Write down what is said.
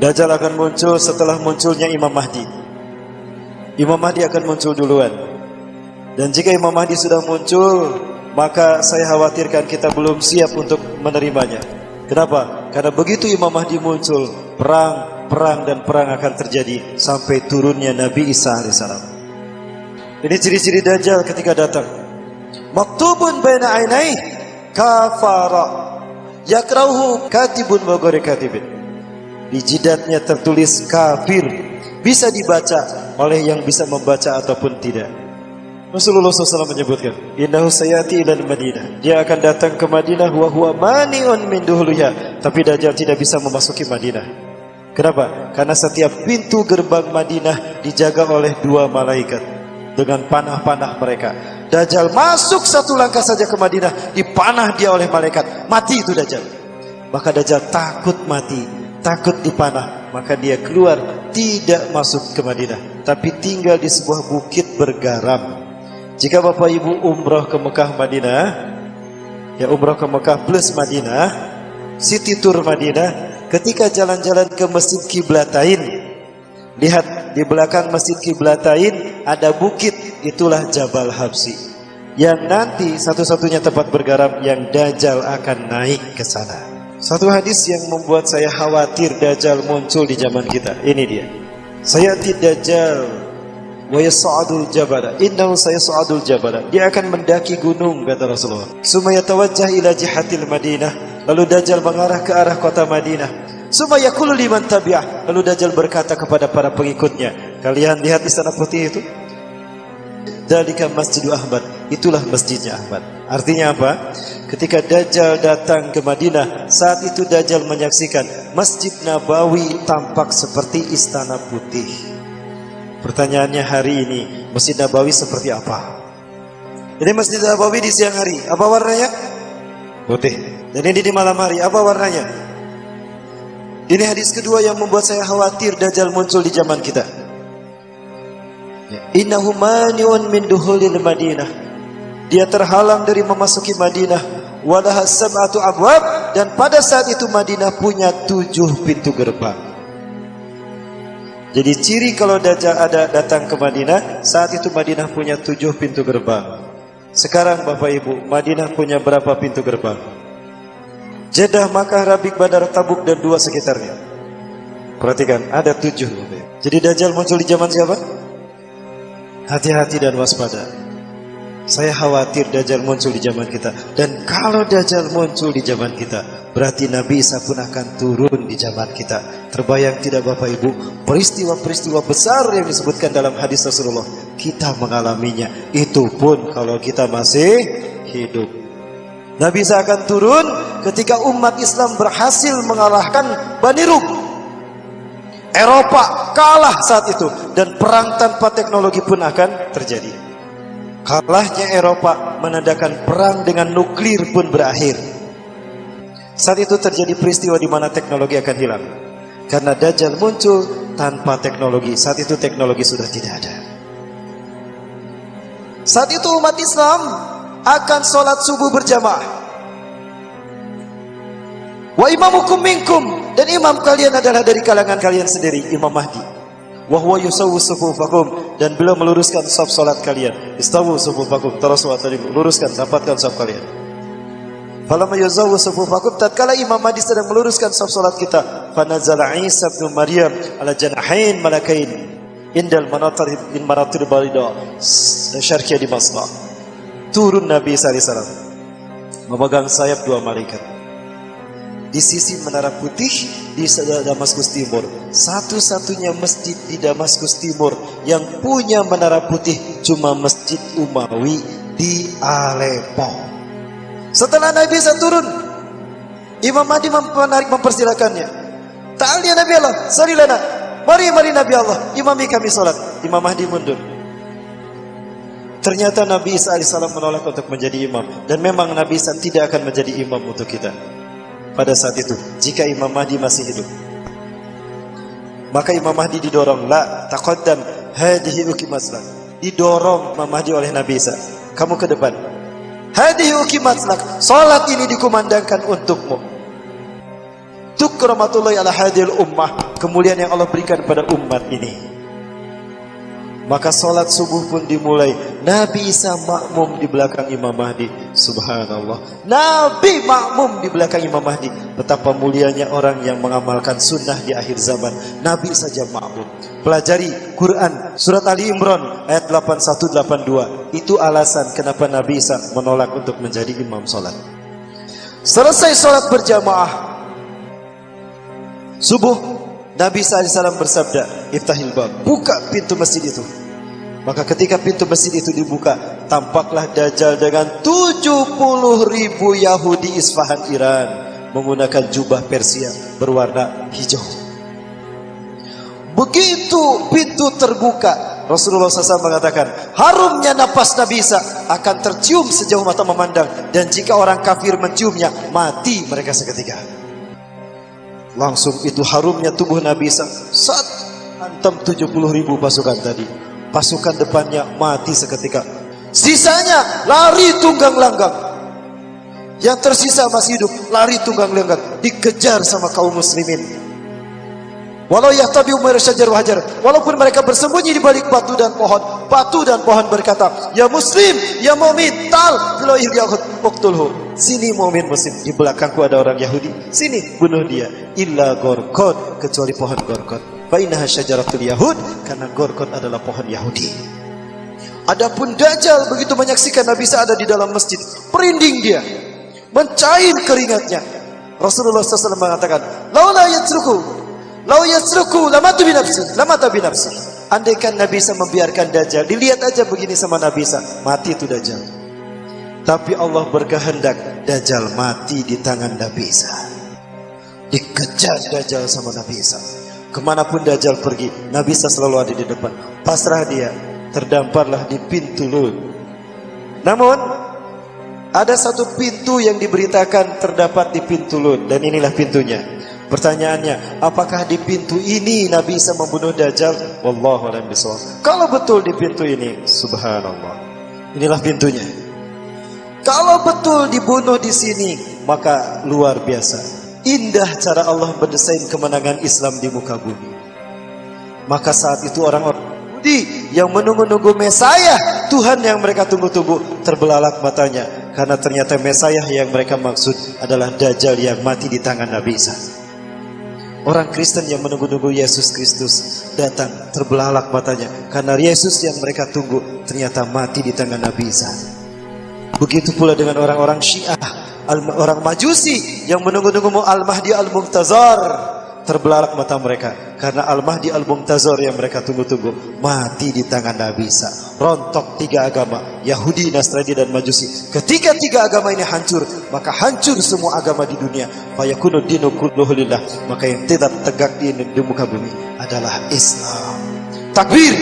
Dajjal akan muncul setelah munculnya Imam Mahdi. Imam Mahdi akan muncul duluan. Dan jika Imam Mahdi sudah muncul, maka saya khawatirkan kita belum siap untuk menerimanya. Kenapa? Karena begitu Imam Mahdi muncul, perang akan terjadi sampai turunnya Nabi Isa alaihissalam. Ini ciri-ciri Dajjal ketika datang. Maktubun baina ainai kafara yakrahu katibun wa ghairu katibin. Di jidatnya tertulis kafir, bisa dibaca oleh yang bisa membaca ataupun tidak. Rasulullah SAW menyebutkan, innahu sayati ilal Madinah. Dia akan datang ke Madinah wa huwa mani'un min duhliha. Tapi Dajjal tidak bisa memasuki Madinah. Kenapa? Karena setiap pintu gerbang Madinah dijaga oleh 2 malaikat dengan panah-panah mereka. Dajjal masuk 1 langkah saja ke Madinah, dipanah dia oleh malaikat. Mati itu Dajjal. Maka Dajjal takut mati, takut dipanah. Maka dia keluar, tidak masuk ke Madinah, tapi tinggal di sebuah bukit bergaram. Jika Bapak Ibu umroh ke Mekah Madinah, ya umroh ke Mekah plus Madinah, city tour Madinah, ketika jalan-jalan ke Masjid Qiblatain, lihat di belakang Masjid Qiblatain ada bukit, itulah Jabal Habsi. Yang nanti satu-satunya tempat bergaram yang Dajjal akan naik ke sana. Satu hadis yang membuat saya khawatir Dajjal muncul di zaman kita. Ini dia. Sayati Dajjal wa yas'adul jabala, innahu sayas'adul jabala. Dia akan mendaki gunung, kata Rasulullah. Summa yatawajjah ila jihatil Madinah. Lalu Dajjal mengarah ke arah kota Madinah. Summa yaqulu liman tabi'ah. Lalu Dajjal berkata kepada para pengikutnya, kalian lihat istana putih itu? Dzalika Masjidu Ahmad. Itulah masjidnya Ahmad. Artinya apa? Ketika Dajjal datang ke Madinah, saat itu Dajjal menyaksikan Masjid Nabawi tampak seperti istana putih. Pertanyaannya hari ini, Masjid Nabawi seperti apa? Ini Masjid Nabawi di siang hari, apa warnanya? Putih. Dan ini di malam hari, apa warnanya? Ini hadis kedua yang membuat saya khawatir Dajjal muncul di zaman kita. Innahu mani'un min duhulil Madinah. Dia terhalang dari memasuki Madinah. Walaha sab'atu abwab. Dan pada saat itu Madinah punya 7 pintu gerbang. Jadi ciri kalau Dajjal ada datang ke Madinah, saat itu Madinah punya 7 pintu gerbang. Sekarang Bapak Ibu, Madinah punya berapa pintu gerbang? Jeddah, Makkah, Rabik, Badar, Tabuk, dan 2 sekitarnya. Perhatikan, ada 7. Jadi Dajjal muncul di zaman siapa? Hati-hati dan waspada. Saya khawatir Dajjal muncul di zaman kita. Dan kalau Dajjal muncul di zaman kita, berarti Nabi Isa pun akan turun di zaman kita. Terbayang tidak Bapak Ibu, peristiwa-peristiwa besar yang disebutkan dalam hadis Rasulullah, kita mengalaminya. Itu pun kalau kita masih hidup. Nabi Isa akan turun ketika umat Islam berhasil mengalahkan Bani Rum. Eropa kalah saat itu, dan perang tanpa teknologi pun akan terjadi. Kalahnya Eropa menandakan perang dengan nuklir pun berakhir. Saat itu terjadi peristiwa di mana teknologi akan hilang. Karena Dajjal muncul tanpa teknologi. Saat itu teknologi sudah tidak ada. Saat itu umat Islam akan sholat subuh berjamaah. Wa imamukum minkum. Dan imam kalian adalah dari kalangan kalian sendiri, Imam Mahdi. Wa huwa yusawwu sufufakum. Dan beliau meluruskan saf sholat kalian. Istawu sufufakum. Tarasu atarimu. Luruskan, dapatkan saf kalian. Falamma yuzawwu sufufakum, tatkala Imam Mahdi sedang meluruskan saf salat kita, fanazala Isa bin Maryam ala janahain malakain indal manatir bin manatir balida syarqiyah di Masra. Turun Nabi sallallahu alaihi wasallam memegang sayap 2 malaikat. Di sisi Menara Putih di Damaskus Timur. Satu-satunya masjid di Damaskus Timur yang punya Menara Putih cuma Masjid Umawi di Aleppo. Setelah Nabi Isa turun, Imam Mahdi mempersilakannya. Ta'al ya Nabi Allah, salli lana. Mari Nabi Allah, imami kami salat. Imam Mahdi mundur. Ternyata Nabi Isa alaihissalam menolak untuk menjadi imam. Dan memang Nabi Isa tidak akan menjadi imam untuk kita pada saat itu, jika Imam Mahdi masih hidup. Maka Imam Mahdi didorong, la taqaddam hadhihi ukimaslak. Didorong Imam Mahdi oleh Nabi Isa, kamu ke depan. Hadhihi ukimaslak, salat ini dikumandangkan untukmu. Tukramatul ala hadil ummah, kemuliaan yang Allah berikan pada umat ini. Maka salat subuh pun dimulai. Nabi Isa makmum di belakang Imam Mahdi. Subhanallah, Nabi makmum di belakang Imam Mahdi. Betapa mulianya orang yang mengamalkan sunnah di akhir zaman. Nabi saja makmum. Pelajari Quran surat Ali Imran ayat 8182. Itu alasan kenapa Nabi Isa menolak untuk menjadi imam salat. Selesai salat berjamaah subuh, Nabi SAW bersabda, "Iftahil bab," buka pintu masjid itu. Maka ketika pintu masjid itu dibuka, tampaklah Dajjal dengan 70.000 Yahudi Isfahan Iran menggunakan jubah Persia berwarna hijau. Begitu pintu terbuka, Rasulullah SAW mengatakan, harumnya napas Nabi Isa akan tercium sejauh mata memandang, dan jika orang kafir menciumnya, mati mereka seketika. Langsung itu harumnya tubuh Nabi Isa saat hantam 70.000 pasukan tadi. Pasukan depannya mati seketika. Sisanya lari tunggang langgang. Yang tersisa masih hidup, lari tunggang langgang, dikejar sama kaum muslimin. Walau yahtabi umar syajar wahajar, walaupun mereka bersembunyi di balik batu dan pohon berkata, "Ya muslim, ya mu'min, tal filoih yahud uqtulhu." Sini mu'min muslim, di belakangku ada orang Yahudi, sini bunuh dia. Illa gorkod, kecuali pohon gorkod. Fa innaha syajaratul yahud, karena gorkod adalah pohon Yahudi. Adapun Dajjal begitu menyaksikan Nabi Isa ada di dalam masjid, merinding dia, mencair keringatnya. Rasulullah SAW mengatakan, "Lau yasruku lamatu binafsi." Andaikan Nabi Isa membiarkan Dajjal, dilihat aja begini sama Nabi Isa, mati itu Dajjal. Tapi Allah berkehendak Dajjal mati di tangan Nabi Isa. Dikejar Dajjal sama Nabi Isa. Kemanapun Dajjal pergi, Nabi Isa selalu ada di depan. Pasrah dia, terdamparlah di pintu Lut. Namun ada satu pintu yang diberitakan terdapat di pintu Lut, dan inilah pintunya. Pertanyaannya, apakah di pintu ini Nabi Isa membunuh Dajjal? Wallahu a'lam bishawab. Kalau betul di pintu ini, subhanallah, inilah pintunya. Kalau betul dibunuh di sini, maka luar biasa. Indah cara Allah mendesain kemenangan Islam di muka bumi. Maka saat itu orang-orang Yahudi yang menunggu-nunggu Mesayah, Tuhan yang mereka tunggu-tunggu, terbelalak matanya. Karena ternyata Mesayah yang mereka maksud adalah Dajjal yang mati di tangan Nabi Isa. Orang Kristen yang menunggu-nunggu Yesus Kristus datang, terbelalak matanya. Karena Yesus yang mereka tunggu ternyata mati di tangan Nabi Isa. Begitu pula dengan orang-orang Syiah, orang Majusi yang menunggu-nunggu Al-Mahdi Al-Muntazar, terbelalak mata mereka karena Al-Mahdi Al-Muntazar yang mereka tunggu-tunggu mati di tangan Nabi Isa. Rontok tiga agama, Yahudi, Nasrani dan Majusi. Ketika tiga agama ini hancur, maka hancur semua agama di dunia. Fayakunu dinu kulluhu lillah, maka yang tetap tegak di muka bumi adalah Islam. Takbir.